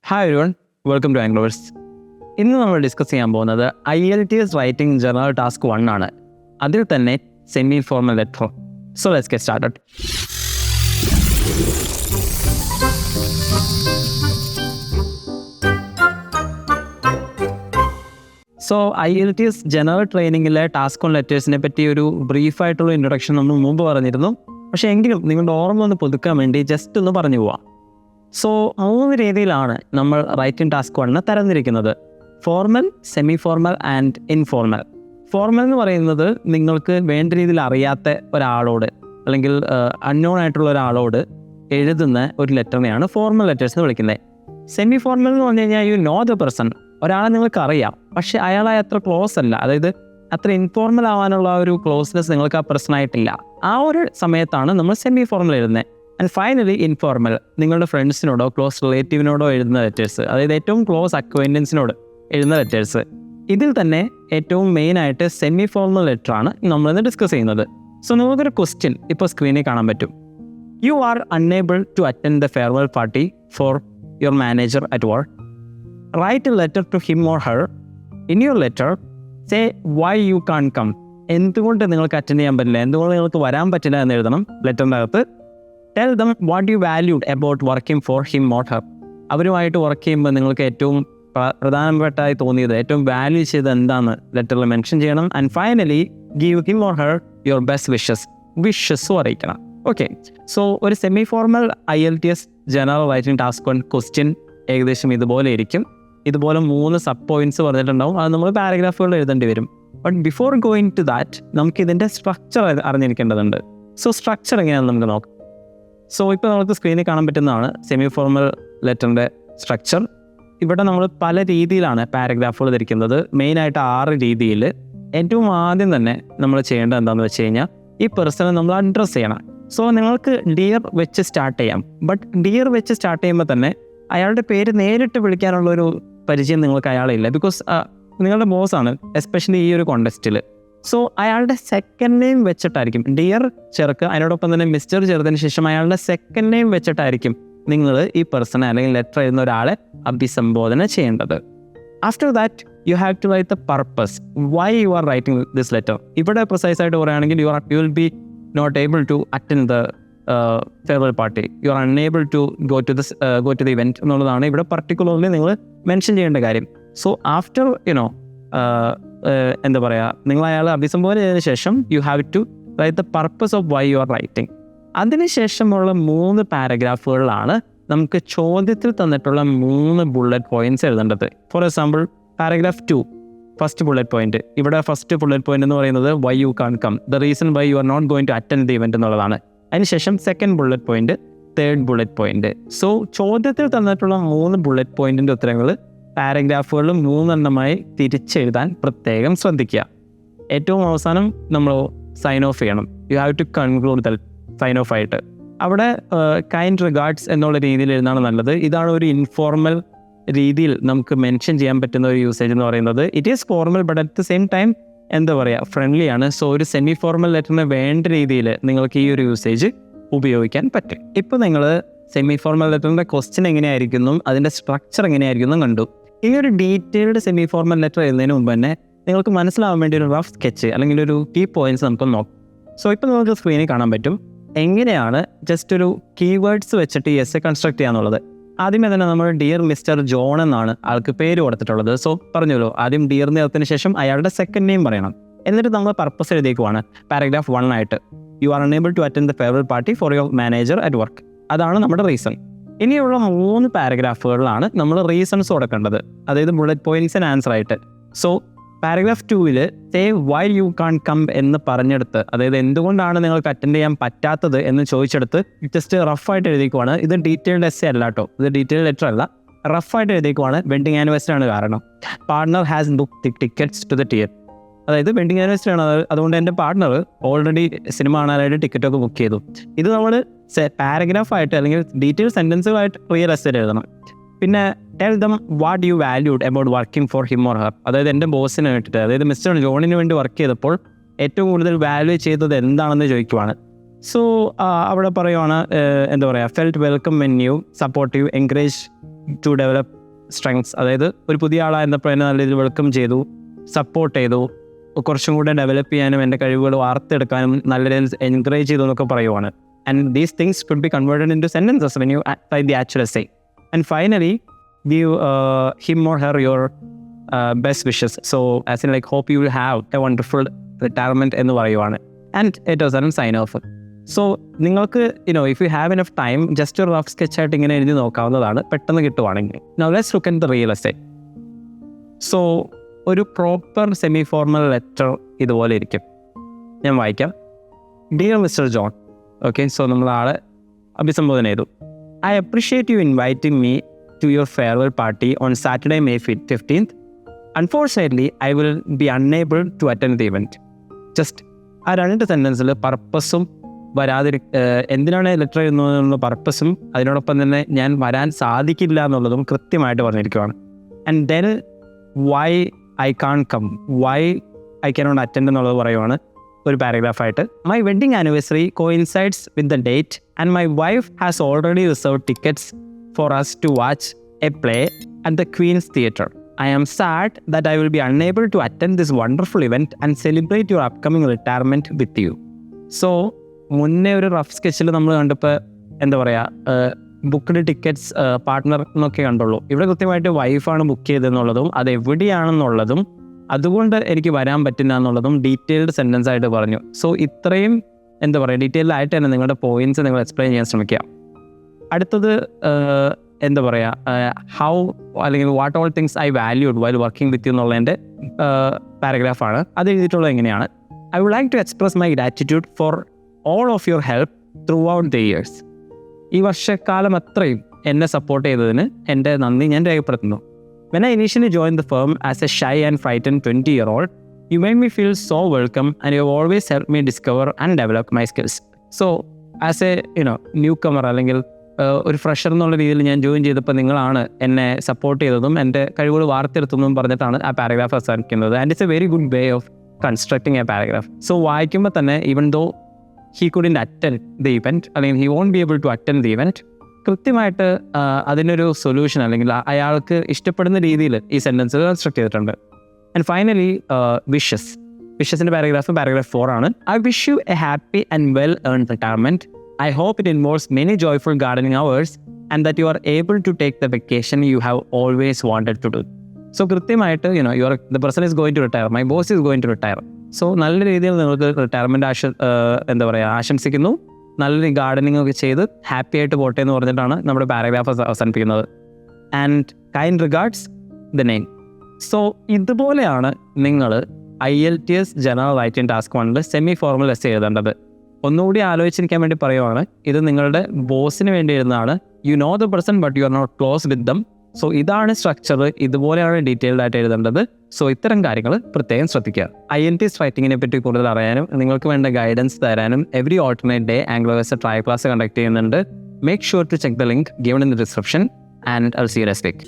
Hi everyone, welcome to Anglovers. ഇന്ന് നമ്മൾ discuss ചെയ്യാൻ പോകുന്നത് IELTS റൈറ്റിംഗ് ജനറൽ ടാസ്ക് 1 ആണ്. അതിൽ തന്നെ semi formal letter. So let's get started. IELTS general ട്രെയിനിങ്ങിലെ ടാസ്ക് ഓൺ ലെറ്റേഴ്സിനെ പറ്റി ഒരു ബ്രീഫായിട്ടുള്ള ഇൻട്രൊഡക്ഷൻ നമ്മൾ മുമ്പ് പറഞ്ഞിരുന്നു. പക്ഷേ എങ്കിലും നിങ്ങളുടെ ഓർമ്മ ഒന്ന് പുതുക്കാൻ വേണ്ടി ജസ്റ്റ് ഒന്ന് പറഞ്ഞു പോവാം. 3 രീതിയിലാണ് നമ്മൾ റൈറ്റിംഗ് ടാസ്ക് 1 തരംതിരിക്കുന്നത്: formal, semi formal and informal. Formal എന്ന് പറയുന്നത് നിങ്ങൾക്ക് വേണ്ട രീതിയിൽ അറിയാത്ത ഒരാളോട് അല്ലെങ്കിൽ അൺനോൺ ആയിട്ടുള്ള ഒരാളോട് എഴുതുന്ന ഒരു ലെറ്ററിനെയാണ് ഫോർമൽ ലെറ്റേഴ്സ് എന്ന് വിളിക്കുന്നത്. സെമി ഫോർമൽ എന്ന് പറഞ്ഞു കഴിഞ്ഞാൽ യു നോ ദ പേഴ്സൺ, ഒരാളെ നിങ്ങൾക്ക് അറിയാം, പക്ഷേ അയാളെ അത്ര ക്ലോസ് അല്ല, അതായത് അത്ര ഇൻഫോർമൽ ആവാനുള്ള ഒരു ക്ലോസ്നെസ് നിങ്ങൾക്ക് ആ പേഴ്സൺ ആയിട്ടില്ല. ആ ഒരു സമയത്താണ് നമ്മൾ സെമി ഫോർമൽ എഴുതുന്നത്. ആൻഡ് ഫൈനലി ഇൻഫോർമൽ, നിങ്ങളുടെ ഫ്രണ്ട്സിനോടോ ക്ലോസ് റിലേറ്റീവിനോടോ എഴുതുന്ന ലെറ്റേഴ്സ്, അതായത് ഏറ്റവും ക്ലോസ് അക്വൈൻറ്റൻസിനോട് എഴുതുന്ന ലെറ്റേഴ്സ്. ഇതിൽ തന്നെ ഏറ്റവും മെയിനായിട്ട് സെമി ഫോർമൽ ലെറ്ററാണ് നമ്മളിന്ന് ഡിസ്കസ് ചെയ്യുന്നത്. നമുക്കൊരു ക്വസ്റ്റ്യൻ ഇപ്പോൾ സ്ക്രീനിൽ കാണാൻ പറ്റും. You are unable to attend the farewell party for your manager at work. Write a letter to him or her. In your letter say why you can't come. എന്തുകൊണ്ട് നിങ്ങൾക്ക് attend ചെയ്യാൻ പറ്റില്ല, എന്തുകൊണ്ട് നിങ്ങൾക്ക് വരാൻ പറ്റില്ല എന്ന് എഴുതണം ലെറ്ററിൻ്റെ അകത്ത്. Tell them what you valued about working for him or Har. അവരുമായിട്ട് വർക്ക് ചെയ്യുമ്പോൾ നിങ്ങൾക്ക് ഏറ്റവും പ്രധാനപ്പെട്ടായി തോന്നിയത്, ഏറ്റവും വാല്യൂ ചെയ്തത് എന്താണെന്ന് ലെറ്ററിൽ മെൻഷൻ ചെയ്യണം. And finally give him or her your best വിഷസും അറിയിക്കണം. ഓക്കെ, ഒരു semi formal IELTS general writing task 1 question ഏകദേശം ഇതുപോലെ ഇരിക്കും. ഇതുപോലെ 3 സബ് പോയിന്റ്സ് പറഞ്ഞിട്ടുണ്ടാവും. അത് നമ്മൾ പാരഗ്രാഫുകൾ എഴുതേണ്ടി വരും. But before going to that നമുക്ക് ഇതിൻ്റെ സ്ട്രക്ചർ അറിഞ്ഞിരിക്കേണ്ടതുണ്ട്. സ്ട്രക്ചർ എങ്ങനെയാണെന്ന് നമുക്ക് നോക്കാം. ഇപ്പോൾ നമുക്ക് സ്ക്രീനിൽ കാണാൻ പറ്റുന്നതാണ് സെമി ഫോർമൽ ലെറ്ററിൻ്റെ സ്ട്രക്ചർ. ഇവിടെ നമ്മൾ പല രീതിയിലാണ് പാരഗ്രാഫുകൾ ധരിക്കുന്നത്, മെയിനായിട്ട് 6 രീതിയിൽ. ഏറ്റവും ആദ്യം തന്നെ നമ്മൾ ചെയ്യേണ്ടത് എന്താണെന്ന് വെച്ച് കഴിഞ്ഞാൽ ഈ പേഴ്സണെ നമ്മൾ അഡ്രസ്സ് ചെയ്യണം. നിങ്ങൾക്ക് ഡിയർ വെച്ച് സ്റ്റാർട്ട് ചെയ്യാം. ബട്ട് ഡിയർ വെച്ച് സ്റ്റാർട്ട് ചെയ്യുമ്പോൾ തന്നെ അയാളുടെ പേര് നേരിട്ട് വിളിക്കാനുള്ളൊരു പരിചയം നിങ്ങൾക്ക് അയാളില്ല. ബിക്കോസ് നിങ്ങളുടെ ബോസാണ്, എസ്പെഷ്യലി ഈ ഒരു കോണ്ടെക്സ്റ്റിൽ. അയാളുടെ സെക്കൻഡ് നെയിം വെച്ചിട്ടായിരിക്കും ഡിയർ ചേർക്കുക. അതിനോടൊപ്പം തന്നെ മിസ്റ്റർ ചേർത്തതിന് ശേഷം അയാളുടെ സെക്കൻഡ് നെയിം വെച്ചിട്ടായിരിക്കും നിങ്ങൾ ഈ പേഴ്സണെ അല്ലെങ്കിൽ ലെറ്റർ എഴുതുന്ന ഒരാളെ അഭിസംബോധന ചെയ്യേണ്ടത്. After that you have to write the purpose why you are writing this letter. ഇവിടെ പ്രിസൈസ് ആയിട്ട് പറയുകയാണെങ്കിൽ you will be not able to attend the farewell party, you are unable to go to the event എന്നുള്ളതാണ് ഇവിടെ particularly നിങ്ങൾ mention ചെയ്യേണ്ട കാര്യം. After എന്താ പറയുക, നിങ്ങൾ അയാളെ അഭിസംബോധന ചെയ്തതിന് ശേഷം you have to write the purpose of why you are writing. അതിനുശേഷമുള്ള 3 പാരഗ്രാഫുകളിലാണ് നമുക്ക് ചോദ്യത്തിൽ തന്നിട്ടുള്ള 3 ബുള്ളറ്റ് പോയിന്റ്സ് എഴുതേണ്ടത്. For example paragraph 2 first bullet point. ഇവിടെ ഫസ്റ്റ് ബുള്ളറ്റ് പോയിന്റ് എന്ന് പറയുന്നത് why you can't come, the reason why you are not going to attend the event എന്നുള്ളതാണ്. അതിനുശേഷം second bullet point, third bullet point. ചോദ്യത്തിൽ തന്നിട്ടുള്ള 3 bullet പോയിന്റിന്റെ ഉത്തരങ്ങൾ പാരഗ്രാഫുകളിൽ 3 എണ്ണമായി തിരിച്ചെഴുതാൻ പ്രത്യേകം ശ്രദ്ധിക്കുക. ഏറ്റവും അവസാനം നമ്മൾ സൈൻ ഓഫ് ചെയ്യണം. You have to conclude the sign off ആയിട്ട്. അവിടെ കൈൻഡ് റിഗാർഡ്സ് എന്നുള്ള രീതിയിൽ എഴുതാണ് നല്ലത്. ഇതാണ് ഒരു ഇൻഫോർമൽ രീതിയിൽ നമുക്ക് മെൻഷൻ ചെയ്യാൻ പറ്റുന്ന ഒരു യൂസേജ് എന്ന് പറയുന്നത്. It is formal but at the same time എന്താ പറയുക, ഫ്രണ്ട്ലി ആണ്. ഒരു സെമി ഫോർമൽ ലെറ്ററിന് വേണ്ട രീതിയിൽ നിങ്ങൾക്ക് ഈ ഒരു യൂസേജ് ഉപയോഗിക്കാൻ പറ്റും. ഇപ്പോൾ നിങ്ങൾ സെമി ഫോർമൽ ലെറ്ററിൻ്റെ ക്വസ്റ്റ്യൻ എങ്ങനെയായിരിക്കുന്നു, അതിൻ്റെ സ്ട്രക്ചർ എങ്ങനെയായിരിക്കുന്നു കണ്ടു. ഈ ഒരു ഡീറ്റെയിൽഡ് സെമി ഫോർമൽ ലെറ്റർ എഴുതുന്നതിന് മുമ്പ് തന്നെ നിങ്ങൾക്ക് മനസ്സിലാവാൻ വേണ്ടി ഒരു റഫ് സ്കെച്ച് അല്ലെങ്കിൽ ഒരു കീ പോയിന്റ്സ് നമുക്ക് നോക്കാം. ഇപ്പോൾ നിങ്ങൾക്ക് സ്ക്രീനിൽ കാണാൻ പറ്റും എങ്ങനെയാണ് ജസ്റ്റ് ഒരു കീവേഡ്സ് വെച്ചിട്ട് എസ്സേ കൺസ്ട്രക്ട് ചെയ്യാന്നുള്ളത്. ആദ്യമേ തന്നെ നമ്മൾ ഡിയർ മിസ്റ്റർ ജോൺ എന്നാണ് ആൾക്ക് പേര് കൊടുത്തിട്ടുള്ളത്. പറഞ്ഞല്ലോ, ആദ്യം ഡിയർ നേരത്തിന് ശേഷം അയാളുടെ സെക്കൻഡ് നെയിം പറയണം. എന്നിട്ട് നമ്മൾ പർപ്പസ് എഴുതിയേക്കുവാണ് പാരഗ്രാഫ് 1 ആയിട്ട്. You are unable to attend the farewell party for your manager at work. അതാണ് നമ്മുടെ റീസൺ. ഇനിയുള്ള 3 പാരഗ്രാഫുകളിലാണ് നമ്മൾ റീസൺസ് കൊടുക്കേണ്ടത്, അതായത് ബുള്ളറ്റ് പോയിന്റ്സ് ആൻഡ് ആൻസർ ആയിട്ട്. Paragraph 2 say why you can't come എന്ന് പറഞ്ഞെടുത്ത്, അതായത് എന്തുകൊണ്ടാണ് നിങ്ങൾക്ക് അറ്റൻഡ് ചെയ്യാൻ പറ്റാത്തത് എന്ന് ചോദിച്ചെടുത്ത് ജസ്റ്റ് റഫായിട്ട് എഴുതിക്കുവാണ്. ഇത് ഡീറ്റെയിൽഡ് എസ്സേ അല്ല കേട്ടോ, ഇത് ഡീറ്റെയിൽഡ് ലെറ്റർ അല്ല, റഫായിട്ട് എഴുതിക്കുവാണ്. വെഡിങ് ആനിവേഴ്സറി ആണ് കാരണം. Partner has book tickets to the theatre. അതായത് വെഡിങ് ആനിവേഴ്സറി ആണ്, അതുകൊണ്ട് എൻ്റെ പാർട്ണർ ഓൾറെഡി സിനിമ കാണാനായിട്ട് ടിക്കറ്റൊക്കെ ബുക്ക് ചെയ്തു. ഇത് നമ്മൾ പാരഗ്രാഫായിട്ട് അല്ലെങ്കിൽ ഡീറ്റെയിൽ സെൻറ്റൻസുകളായിട്ട് റിയൽ എസ്സേ എഴുതണം. പിന്നെ tell them what you valued about working for him or Har. അതായത് എൻ്റെ ബോസിനെ വേണ്ടിയിട്ട്, അതായത് മിസ്റ്റർ ജോണിന് വേണ്ടി വർക്ക് ചെയ്തപ്പോൾ ഏറ്റവും കൂടുതൽ വാല്യൂ ചെയ്തത് എന്താണെന്ന് ചോദിക്കുവാണ്. അവിടെ പറയുവാണ് എന്താ പറയുക, felt welcome when you supportive encourage to develop strengths, അതായത് ഒരു പുതിയ ആളായിരുന്നപ്പോൾ എന്നെ നല്ല രീതിയിൽ വെൽക്കം ചെയ്തു, സപ്പോർട്ട് ചെയ്തു, കുറച്ചും കൂടെ ഡെവലപ്പ് ചെയ്യാനും എൻ്റെ കഴിവുകൾ വാർത്തെടുക്കാനും നല്ല രീതിയിൽ എൻകറേജ് ചെയ്തു എന്നൊക്കെ പറയുവാണ്. And these things could be converted in two sentences when you type the actual essay. And finally give him or her your best wishes. So as in like hope you will have a wonderful retirement എന്ന് പറയുവാണ്. And it was a sign off. So നിങ്ങൾക്ക് if you have enough time just ഒരു rough sketch ആയിട്ട് ഇങ്ങനെ എഴുതി നോക്കാവുന്നതാണ്, പെട്ടെന്ന് കിട്ടുവാണെങ്കിൽ. Now let's look at the real essay. So ഒരു പ്രോപ്പർ സെമി ഫോർമൽ ലെറ്റർ ഇതുപോലെ ഇരിക്കും. ഞാൻ വായിക്കാം. Dear mister John. Okay, so നമ്മൾ ആളെ അഭിസംബോധന ചെയ്തു. I appreciate you inviting me to your farewell party on Saturday, May 15th. Unfortunately, I will be unable to attend the event. Just ആ 2 സെൻറ്റൻസിൽ പർപ്പസും എന്തിനാണ് ലെറ്റർ എഴുതുന്നതെന്നുള്ള പർപ്പസും അതിനോടൊപ്പം തന്നെ ഞാൻ വരാൻ സാധിക്കില്ല എന്നുള്ളതും കൃത്യമായിട്ട് പറഞ്ഞിരിക്കുകയാണ്. And then why I can't come, why I cannot attend എന്നുള്ളത് പറയുവാണ് ഒരു പാരഗ്രാഫായിട്ട്. My wedding anniversary coincides with the date and my wife has already reserved tickets for us to watch a play at the Queen's Theatre. I am sad that I will be unable to attend this wonderful event and celebrate your upcoming retirement with you. So, മുന്നേ ഒരു rough സ്കെച്ചിൽ നമ്മൾ കണ്ടപ്പോൾ എന്താ പറയുക, booked tickets partner എന്നൊക്കെ കണ്ടുള്ളൂ. ഇവിടെ കൃത്യമായിട്ട് വൈഫാണ് ബുക്ക് ചെയ്തതെന്നുള്ളതും അത് എവിടെയാണെന്നുള്ളതും അതുകൊണ്ട് എനിക്ക് വരാൻ പറ്റില്ല എന്നുള്ളതും ഡീറ്റെയിൽഡ് സെൻറ്റൻസ് ആയിട്ട് പറഞ്ഞു. സോ ഇത്രയും എന്താ പറയുക ഡീറ്റെയിൽഡ് ആയിട്ട് തന്നെ നിങ്ങളുടെ പോയിൻറ്റ്സ് നിങ്ങൾ എക്സ്പ്ലെയിൻ ചെയ്യാൻ ശ്രമിക്കുക. അടുത്തത് എന്താ പറയുക, ഹൗ അല്ലെങ്കിൽ what all things I valued while working with you എന്നുള്ളതിൻ്റെ പാരഗ്രാഫാണ്. അത് എഴുതിയിട്ടുള്ളത് എങ്ങനെയാണ്? I would like to express my gratitude for all of your help throughout the years. ഈ വർഷക്കാലം അത്രയും എന്നെ സപ്പോർട്ട് ചെയ്തതിന് എൻ്റെ നന്ദി ഞാൻ രേഖപ്പെടുത്തുന്നു. When I initially joined the firm as a shy and frightened 20-year-old, you made me feel so welcome and you have always helped me discover and develop my skills. So, as a newcomer അല്ലെങ്കിൽ ഒരു fresher എന്നുള്ള രീതിയിൽ ഞാൻ join ചെയ്തപ്പോൾ നിങ്ങളാണ് എന്നെ support ചെയ്തതും എൻ്റെ കഴിവുകൾ വാർത്തെടുത്തതും പറഞ്ഞിട്ടാണ് ആ പാരഗ്രാഫ് അവസാനിക്കുന്നത്. And it's a very good way of constructing a paragraph. So വായിക്കുമ്പോൾ തന്നെ even though he couldn't attend the event അല്ലെങ്കിൽ he won't be able to attend the event, കൃത്യമായിട്ട് അതിനൊരു സൊല്യൂഷൻ അല്ലെങ്കിൽ അയാൾക്ക് ഇഷ്ടപ്പെടുന്ന രീതിയിൽ ഈ സെൻറ്റൻസ് കൺസ്ട്രക്ട് ചെയ്തിട്ടുണ്ട്. ആൻഡ് ഫൈനലി വിഷസിൻ്റെ പാരഗ്രാഫ് 4 ആണ്. I wish you a happy and well earned retirement. I hope it involves many joyful gardening hours and that you are able to take the vacation you have always wanted to do. So കൃത്യമായിട്ട് the person is going to retire, my boss is going to retire. So നല്ല രീതിയിൽ നിങ്ങൾക്ക് retirement എന്താ പറയുക ആശംസിക്കുന്നു. നല്ലൊരു gardening ഒക്കെ ചെയ്ത് ഹാപ്പി ആയിട്ട് പോട്ടെ എന്ന് പറഞ്ഞിട്ടാണ് നമ്മുടെ പാരഗ്രാഫ് അവസാനിപ്പിക്കുന്നത്. And kind regards the name. So ഇതുപോലെയാണ് നിങ്ങൾ IELTS general writing task 1 semi formal essay എഴുതേണ്ടത്. ഒന്നുകൂടി ആലോചിച്ചിരിക്കാൻ വേണ്ടി പറയുവാണ്, ഇത് നിങ്ങളുടെ ബോസിന് വേണ്ടി എഴുതുന്നതാണ്. You know the person but you are not close with them. So ഇതാണ് സ്ട്രക്ചർ, ഇതുപോലെയാണ് ഡീറ്റെയിൽഡ് ആയിട്ട് എഴുതേണ്ടത്. സോ ഇത്തരം കാര്യങ്ങൾ പ്രത്യേകം ശ്രദ്ധിക്കുക. IELTS റൈറ്റിങ്ങിനെ പറ്റി കൂടുതൽ അറിയാനും നിങ്ങൾക്ക് വേണ്ട ഗൈഡൻസ് തരാനും every alternate day Anglo trial class conduct ചെയ്യുന്നുണ്ട്. Make sure to check the link given in the description and I will see you next week.